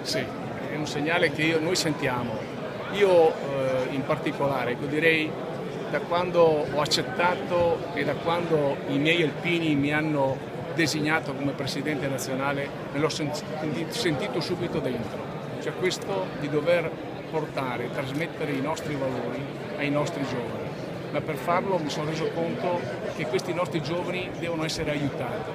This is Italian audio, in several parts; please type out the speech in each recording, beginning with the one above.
Sì, è un segnale che noi sentiamo. Io in particolare, direi da quando ho accettato e da quando i miei alpini mi hanno designato come presidente nazionale, me l'ho sentito subito dentro. Cioè questo di dover portare, trasmettere i nostri valori ai nostri giovani. Ma per farlo mi sono reso conto che questi nostri giovani devono essere aiutati.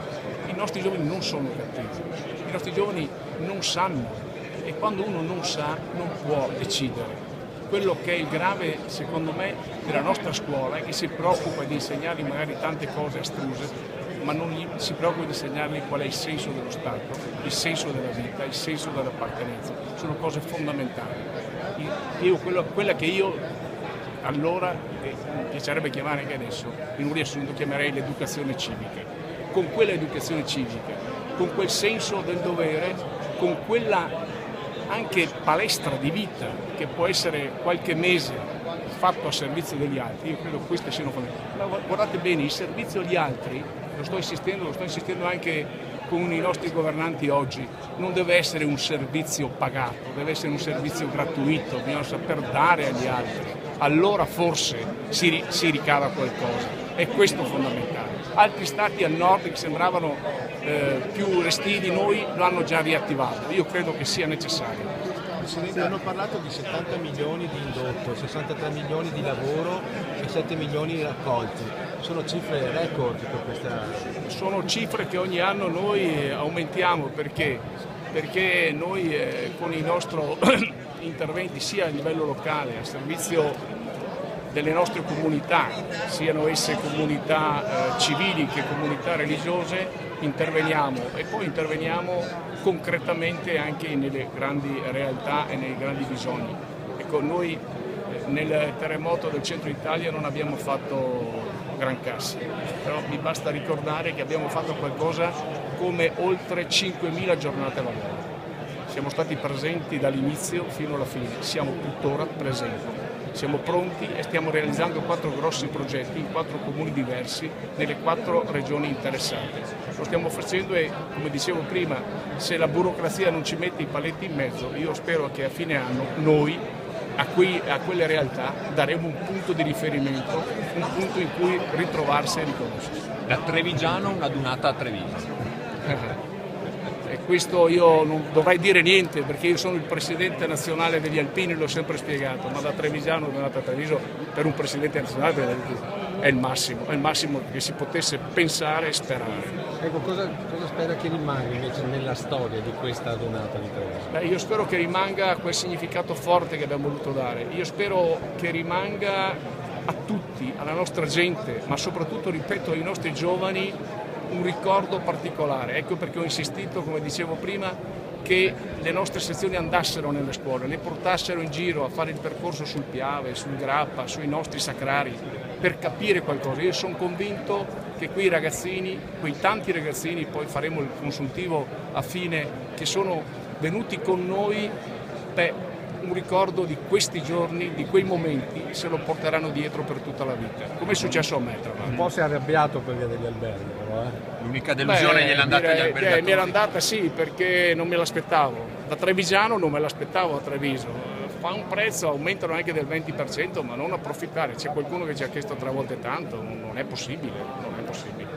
I nostri giovani non sono cattivi, i nostri giovani non sanno e quando uno non sa non può decidere. Quello che è il grave, secondo me, della nostra scuola è che si preoccupa di insegnargli magari tante cose astruse, ma non si preoccupa di insegnargli qual è il senso dello Stato, il senso della vita, il senso dell'appartenenza. Sono cose fondamentali. Quella che io allora, mi piacerebbe chiamare anche adesso, in un riassunto chiamerei l'educazione civica. Con quella educazione civica, con quel senso del dovere, con quella anche palestra di vita che può essere qualche mese fatto a servizio degli altri, io credo che queste siano fondamentali. Ma guardate bene, il servizio agli altri, lo sto insistendo anche con i nostri governanti oggi, non deve essere un servizio pagato, deve essere un servizio gratuito, bisogna saper dare agli altri, allora forse si ricava qualcosa, è questo fondamentale. Altri stati al nord che sembravano più restii di noi lo hanno già riattivato, io credo che sia necessario. Presidente, hanno parlato di 70 milioni di indotto, 63 milioni di lavoro e 7 milioni di raccolti. Sono cifre record per questa... Sono cifre che ogni anno noi aumentiamo perché noi con i nostri interventi sia a livello locale, a servizio delle nostre comunità, siano esse comunità civili che comunità religiose, interveniamo e poi interveniamo concretamente anche nelle grandi realtà e nei grandi bisogni. Ecco, noi nel terremoto del centro Italia non abbiamo fatto gran cassa, però mi basta ricordare che abbiamo fatto qualcosa come oltre 5.000 giornate lavoro. Siamo stati presenti dall'inizio fino alla fine, siamo tuttora presenti. Siamo pronti e stiamo realizzando 4 grossi progetti in 4 comuni diversi nelle 4 regioni interessate. Lo stiamo facendo e, come dicevo prima, se la burocrazia non ci mette i paletti in mezzo, io spero che a fine anno noi a quelle realtà daremo un punto di riferimento, un punto in cui ritrovarsi e riconoscersi. Da Trevigiano una dunata a Treviso. E questo io non dovrei dire niente perché io sono il presidente nazionale degli alpini, l'ho sempre spiegato, ma da Trevigiano una dunata a Treviso per un presidente nazionale è il massimo che si potesse pensare e sperare. Ecco, cosa spera che rimanga invece nella storia di questa donata di Treviso? Io spero che rimanga quel significato forte che abbiamo voluto dare, io spero che rimanga a tutti, alla nostra gente, ma soprattutto, ripeto, ai nostri giovani un ricordo particolare. Ecco perché ho insistito, come dicevo prima, che le nostre sezioni andassero nelle scuole, le portassero in giro a fare il percorso sul Piave, sul Grappa, sui nostri sacrari, per capire qualcosa. Io sono convinto che quei ragazzini, quei tanti ragazzini, poi faremo il consultivo a fine, che sono venuti con noi, un ricordo di questi giorni, di quei momenti, se lo porteranno dietro per tutta la vita, come è successo a me tra l'altro. Un po' si è arrabbiato per via degli alberghi, però. L'unica delusione gliel'è andata agli albergatori. Mi era andata sì, perché non me l'aspettavo. Da Trevigiano non me l'aspettavo a Treviso. Fa un prezzo, aumentano anche del 20%, ma non approfittare. C'è qualcuno che ci ha chiesto 3 volte tanto, non è possibile, non è possibile.